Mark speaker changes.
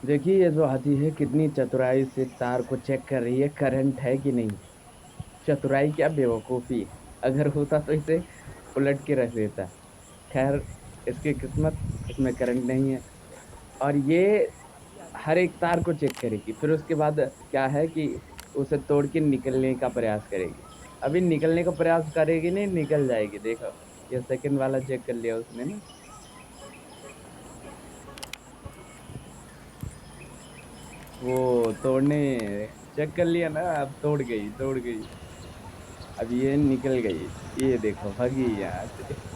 Speaker 1: देखिए ये जो हाथी है कितनी चतुराई से तार को चेक कर रही है, करंट है कि नहीं। चतुराई क्या बेवकूफी है। अगर होता तो इसे उलट के रख देता। खैर, इसकी किस्मत, इसमें करंट नहीं है। और ये हर एक तार को चेक करेगी, फिर उसके बाद क्या है कि उसे तोड़ के निकलने का प्रयास करेगी। अभी निकलने का प्रयास करेगी नहीं, निकल जाएगी, देखो। ये सेकंड वाला चेक कर लिया उसने ना। वो तोड़ने चेक कर लिया ना, अब तोड़ गई, तोड़ गई। अब ये निकल गई। ये देखो, भागी यहाँ से।